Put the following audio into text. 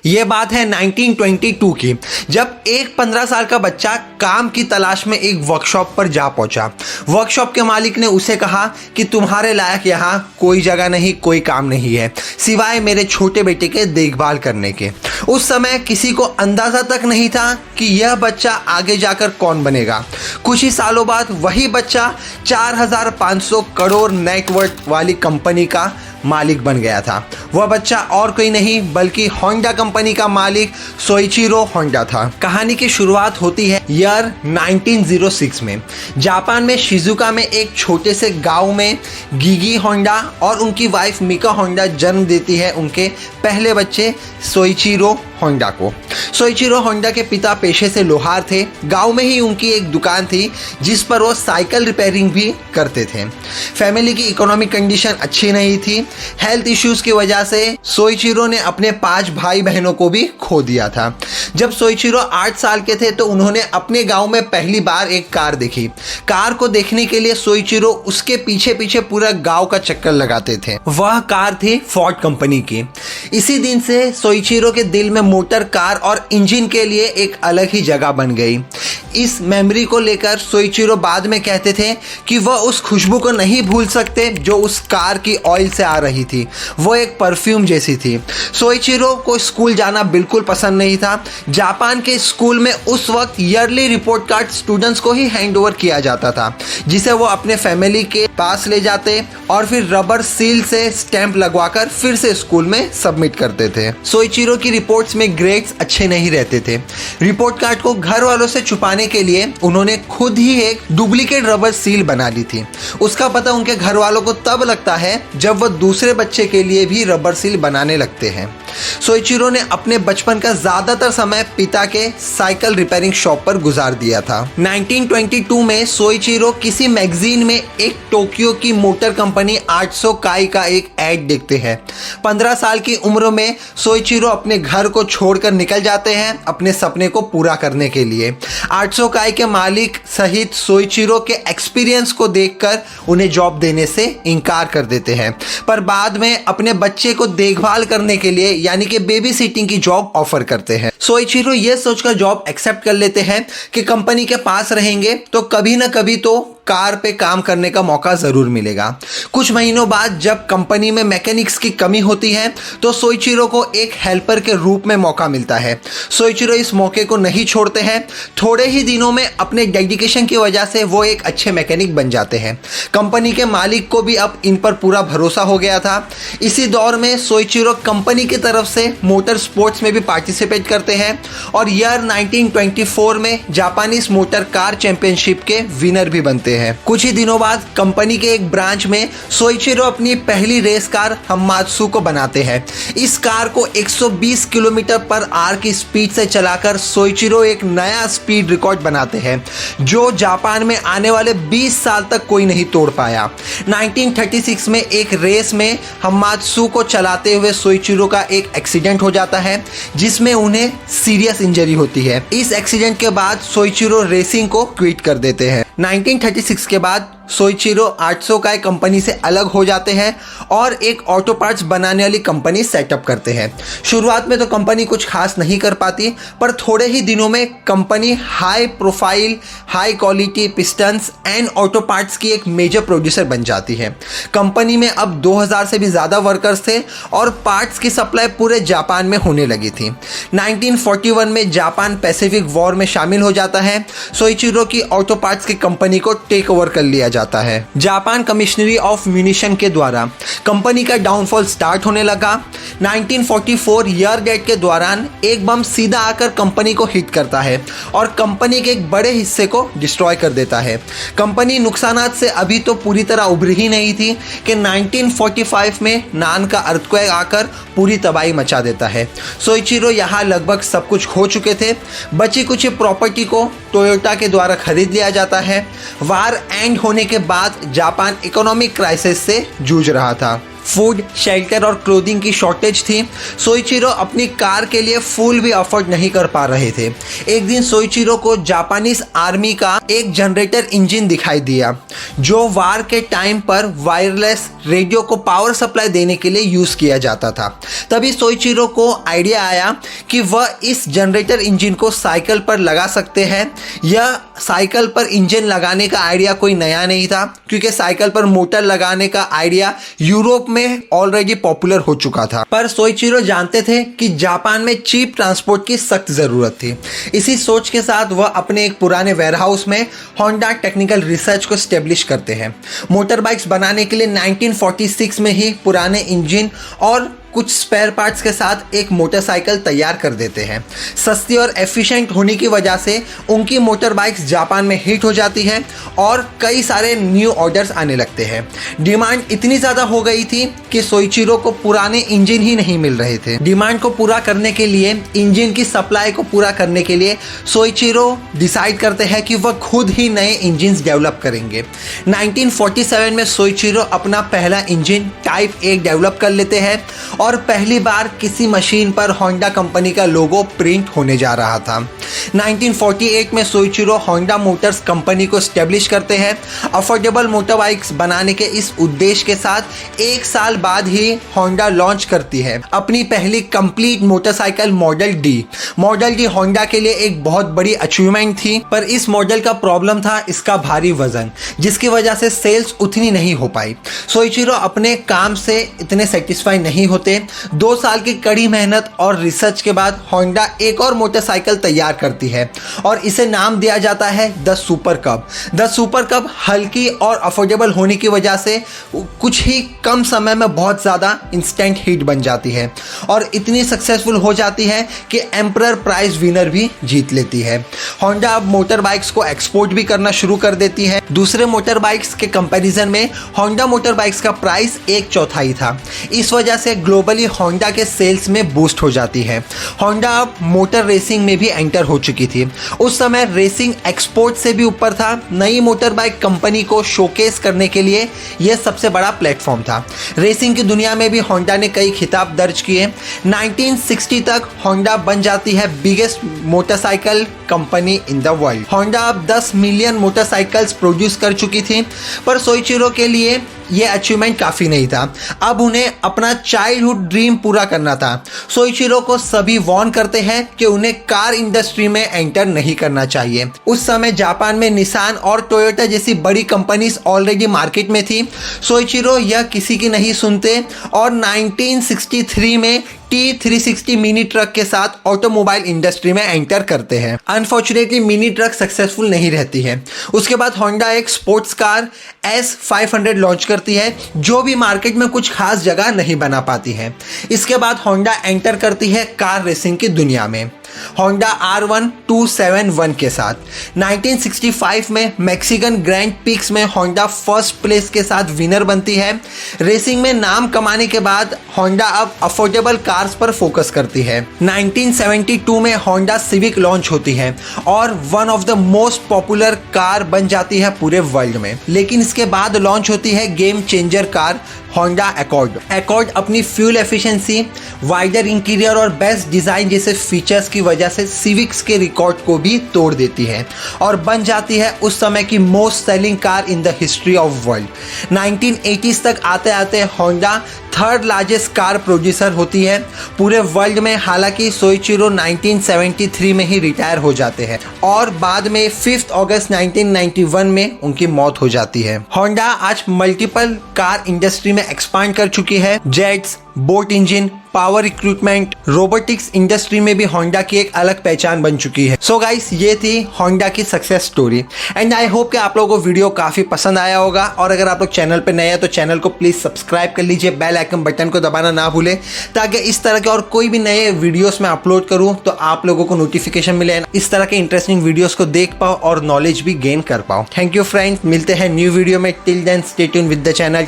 ये बात है 1922 की, जब एक 15 साल का बच्चा काम की तलाश में एक वर्कशॉप पर जा पहुंचा। वर्कशॉप के मालिक ने उसे कहा कि तुम्हारे लायक यहाँ कोई जगह नहीं, कोई काम नहीं है सिवाय मेरे छोटे बेटे के देखभाल करने के। उस समय किसी को अंदाजा तक नहीं था कि यह बच्चा आगे जाकर कौन बनेगा। कुछ ही सालों बाद वही बच्चा 4500 करोड़ नेटवर्थ वाली कंपनी का मालिक बन गया था। वह बच्चा और कोई नहीं बल्कि होंडा कंपनी का मालिक सोइचिरो होंडा था। कहानी की शुरुआत होती है ईयर 1906 में। जापान में शिजुका में एक छोटे से गांव में गिगी होंडा और उनकी वाइफ मिका होंडा जन्म देती है उनके पहले बच्चे सोइचिरो होंडा को। सोइचिरो होंडा के पिता पेशे से लोहार थे। गांव में ही उनकी एक दुकान थी जिस पर वो साइकिल रिपेयरिंग भी करते थे। फैमिली की इकोनॉमिक कंडीशन अच्छी नहीं थी। हेल्थ इश्यूज की वजह से सोइचिरो ने अपने 5 भाई बहनों को भी खो दिया था। जब सोइचिरो 8 साल के थे तो उन्होंने अपने गांव में पहली बार एक कार देखी। कार को देखने के लिए सोइचिरो उसके पीछे पीछे पूरा गांव का चक्कर लगाते थे। वह कार थी फोर्ड कंपनी की। इसी दिन से सोइचिरो के दिल में मोटर, कार और इंजन के लिए एक अलग ही जगह बन गई। इस मेमोरी को लेकर सोइचिरो बाद में कहते थे कि वह उस खुशबू को नहीं भूल सकते जो उस कार की ऑयल से आ रही थी। वो एक परफ्यूम जैसी थी। सोइचिरो को स्कूल जाना बिल्कुल पसंद नहीं था। जापान के स्कूल में उस वक्त ईयरली रिपोर्ट कार्ड स्टूडेंट्स को ही हैंड ओवर किया जाता था, जिसे वो अपने फैमिली के पास ले जाते और फिर रबर सील से स्टैंप लगवाकर फिर से स्कूल में सबमिट करते थे। सोइचिरो की रिपोर्ट्स में ग्रेड्स अच्छे नहीं रहते थे। रिपोर्ट कार्ड को घर वालों से छुपाने के लिए उन्होंने खुद ही एक डुप्लीकेट रबर सील बना ली थी। उसका पता उनके घर वालों को तब लगता है जब वह दूसरे बच्चे के लिए भी रबर सील बनाने लगते हैं। सोइचिरो ने अपने बचपन का ज्यादातर समय पिता के साइकिल रिपेयरिंग शॉप पर गुजार दिया था। 1922 में सोइचिरो किसी मैगजीन में एक टोक्यो की मोटर कंपनी 800 काई का एक ऐड देखते हैं। 15 साल की उम्र में सोइचिरो अपने घर को छोड़कर निकल जाते हैं अपने सपने को पूरा करने के लिए। 800 काई के मालिक सहित सोइचिरो के एक्सपीरियंस को देखकर उन्हें जॉब देने से इनकार कर देते हैं, पर बाद में अपने बच्चे को देखभाल करने के लिए यानी कि बेबी सिटिंग की जॉब ऑफर करते हैं। सोइचिरो यह सोचकर जॉब एक्सेप्ट कर लेते हैं कि कंपनी के पास रहेंगे तो कभी ना कभी तो कार पे काम करने का मौका जरूर मिलेगा। कुछ महीनों बाद जब कंपनी में मैकेनिक्स की कमी होती है तो सोइचिरो को एक हेल्पर के रूप में मौका मिलता है। सोइचिरो इस मौके को नहीं छोड़ते हैं। थोड़े ही दिनों में अपने डेडिकेशन की वजह से वो एक अच्छे मैकेनिक बन जाते हैं। कंपनी के मालिक को भी अब इन पर पूरा भरोसा हो गया था। इसी दौर में सोइचिरो कंपनी की तरफ से मोटर स्पोर्ट्स में भी पार्टिसिपेट करते हैं और ईयर 1924 में जापानीज मोटर कार चैंपियनशिप के विनर भी बनते हैं। कुछ ही दिनों बाद कंपनी के एक ब्रांच में सोइचिरो अपनी पहली रेस कार हमात्सु को बनाते हैं। इस कार को 120 किलोमीटर पर आवर की स्पीड से चलाकर सोइचिरो एक नया स्पीड रिकॉर्ड बनाते हैं जो जापान में आने वाले 20 साल तक कोई नहीं तोड़ पाया। 1936 में एक रेस में हमात्सु को चलाते हुए सोइचिरो का एक एक्सीडेंट हो जाता है जिसमें उन्हें सीरियस इंजरी होती है। इस एक्सीडेंट के बाद सोइचिरो रेसिंग को क्विट कर देते हैं। 1936 के बाद सोइचिरो 800 काई कंपनी से अलग हो जाते हैं और एक ऑटो पार्ट्स बनाने वाली कंपनी सेटअप करते हैं। शुरुआत में तो कंपनी कुछ खास नहीं कर पाती, पर थोड़े ही दिनों में company high profile, high quality pistons and auto parts की एक मेजर प्रोड्यूसर बन जाती है। कंपनी में अब 2000 से भी ज़्यादा वर्कर्स थे और पार्ट्स की सप्लाई पूरे जापान में होने लगी थी। 1941 में जापान पैसिफिक वॉर में शामिल हो जाता है। सोइचिरो की ऑटो पार्ट्स की कंपनी को टेक ओवर कर लिया जाता है। जापान कमिश्नरी ऑफ म्यूनिशन के द्वारा कंपनी का डाउनफॉल स्टार्ट होने लगा। 1944 ईयर डेट के दौरान एक बम सीधा आकर कंपनी को हिट करता है और कंपनी के एक बड़े हिस्से को डिस्ट्रॉय कर देता है। कंपनी नुकसानात से अभी तो पूरी तरह उभरी ही नहीं थी कि 1945 में नान का अर्थक्वेक आकर पूरी तबाही मचा देता है। सोइचिरो यहाँ लगभग सब कुछ खो चुके थे। बची कुछ प्रॉपर्टी को टोयोटा के द्वारा खरीद लिया जाता है। वार एंड होने के बाद जापान इकोनॉमिक क्राइसिस से जूझ रहा था। फूड, शेल्टर और क्लोथिंग की शॉर्टेज थी। सोइचिरो अपनी कार के लिए फूल भी अफोर्ड नहीं कर पा रहे थे। एक दिन सोइचिरो को जापानीज आर्मी का एक जनरेटर इंजन दिखाई दिया जो वार के टाइम पर वायरलेस रेडियो को पावर सप्लाई देने के लिए यूज किया जाता था। तभी सोइचिरो को आइडिया आया कि वह इस जनरेटर इंजन को साइकिल पर लगा सकते हैं। यह साइकिल पर इंजन लगाने का आइडिया कोई नया नहीं था, क्योंकि साइकिल पर मोटर लगाने का आइडिया यूरोप में ऑलरेडी पॉपुलर हो चुका था। पर सोइचिरो जानते थे कि जापान में चीप ट्रांसपोर्ट की सख्त जरूरत थी। इसी सोच के साथ वह अपने एक पुराने वेयरहाउस में होंडा टेक्निकल रिसर्च को स्टेब्लिश करते हैं। मोटर बाइक्स बनाने के लिए 1946 में ही पुराने इंजन और कुछ स्पेयर पार्ट्स के साथ एक मोटरसाइकिल तैयार कर देते हैं। सस्ती और एफिशिएंट होने की वजह से उनकी मोटर बाइक्स जापान में हिट हो जाती हैं और कई सारे न्यू ऑर्डर्स आने लगते हैं। डिमांड इतनी ज़्यादा हो गई थी कि सोइचिरो को पुराने इंजन ही नहीं मिल रहे थे। डिमांड को पूरा करने के लिए, इंजन की सप्लाई को पूरा करने के लिए सोइचिरो डिसाइड करते हैं कि वह खुद ही नए इंजन डेवलप करेंगे। 1947 में सोइचिरो अपना पहला इंजन टाइप 1 डेवलप कर लेते हैं और पहली बार किसी मशीन पर होंडा कंपनी का लोगो प्रिंट होने जा रहा था। 1948 में सोइचिरो होंडा मोटर्स कंपनी को स्टेब्लिश करते हैं। अफोर्डेबल मोटर बाइक्स बनाने के इस उद्देश्य के साथ एक साल बाद ही होंडा लॉन्च करती है अपनी पहली complete motorcycle model D. Model D Honda के लिए एक बहुत बड़ी अचीवमेंट थी, पर इस मॉडल का प्रॉब्लम था इसका भारी वजन, जिसकी वजह से सेल्स उतनी नहीं हो पाई। सोइचिरो अपने काम से इतने सेटिस्फाई नहीं होते। 2 साल की कड़ी मेहनत और रिसर्च के बाद होंडा एक और मोटरसाइकिल तैयार करती है और इसे नाम दिया जाता है द सुपर कब। द सुपर कब हल्की और अफोर्डेबल होने की वजह से कुछ ही कम समय में बहुत ज़्यादा इंस्टेंट हिट बन जाती है और इतनी सक्सेसफुल हो जाती है कि एम्परर प्राइज विनर भी जीत लेती है। होंडा अब मोटर बाइक्स को एक्सपोर्ट भी करना शुरू कर देती है। दूसरे मोटर बाइक्स के कंपैरिजन में होंडा मोटर बाइक्स का प्राइस 1/4 था। इस वजह से ग्लोबली होंडा के सेल्स में बूस्ट हो जाती है। होंडा अब मोटर रेसिंग में भी एंटर हो चुकी थी। उस समय रेसिंग एक्सपोर्ट से भी ऊपर था। नई मोटर बाइक कंपनी को शोकेस करने के लिए यह सबसे बड़ा प्लेटफॉर्म था। रेसिंग की दुनिया में भी होंडा ने कई खिताब दर्ज किए। 1960 तक होंडा बन जाती है biggest motorcycle company in the world. Honda अब 10 मिलियन मोटरसाइकिल्स प्रोड्यूस कर चुकी थी, पर सोइचिरो के लिए ये अचीवमेंट काफ़ी नहीं था। अब उन्हें अपना चाइल्डहुड ड्रीम पूरा करना था। सोइचिरो को सभी वार्न करते हैं कि उन्हें कार इंडस्ट्री में एंटर नहीं करना चाहिए। उस समय जापान में निसान और टोयोटा जैसी बड़ी कंपनीज ऑलरेडी मार्केट में थी। सोइचिरो यह किसी की नहीं सुनते और 1963 में T360 मिनी ट्रक के साथ ऑटोमोबाइल इंडस्ट्री में एंटर करते हैं। अनफॉर्चुनेटली मिनी ट्रक सक्सेसफुल नहीं रहती है। उसके बाद होंडा एक स्पोर्ट्स कार S500 लॉन्च करती है, जो भी मार्केट में कुछ खास जगह नहीं बना पाती है। इसके बाद होंडा एंटर करती है कार रेसिंग की दुनिया में होंडा R1271 के साथ। 1965 में मैक्सिकन ग्रैंड पिक्स में होंडा फर्स्ट प्लेस के साथ विनर बनती है। रेसिंग में नाम कमाने के बाद होंडा अब अफोर्डेबल कार्स पर फोकस करती है। 1972 में होंडा सिविक लॉन्च होती है और one of the most popular car बन जाती है पूरे वर्ल्ड में। लेकिन इसके बाद लॉन्च होती है game changer car Honda accord. Accord अपनी फ्यूल एफिशिएंसी, वाइडर इंटीरियर और बेस्ट डिज़ाइन जैसे फीचर्स की वजह से सिविक्स के रिकॉर्ड को भी तोड़ देती है और बन जाती है उस समय की most selling car in the history of world. 1980s तक आते आते Honda 3rd largest car producer होती है पूरे वर्ल्ड में। हालांकि सोइचिरो 1973 में ही रिटायर हो जाते हैं और बाद में 5 अगस्त 1991 में उनकी मौत हो जाती है। होंडा आज मल्टीपल कार इंडस्ट्री में एक्सपांड कर चुकी है। Jets, boat engine, power recruitment, robotics industry में भी होंडा की एक अलग पहचान बन चुकी है। सो गाइस, ये थी होंडा की success story and I hope कि आप लोगों को वीडियो काफ़ी पसंद आया होगा। और अगर आप लोग चैनल पे नए हैं तो चैनल को प्लीज़ सब्सक्राइब कर लीजिए, बेल आइकन बटन को दबाना ना भूलें, ताकि इस तरह के और कोई भी नए वीडियोस में अपलोड करूँ तो आप लोगों को नोटिफिकेशन मिले, इस तरह के इंटरेस्टिंग वीडियोज़ को देख पाओ और नॉलेज भी गेन कर पाओ। थैंक यू फ्रेंड्स, मिलते हैं न्यू वीडियो में। Till then stay tuned with the channel.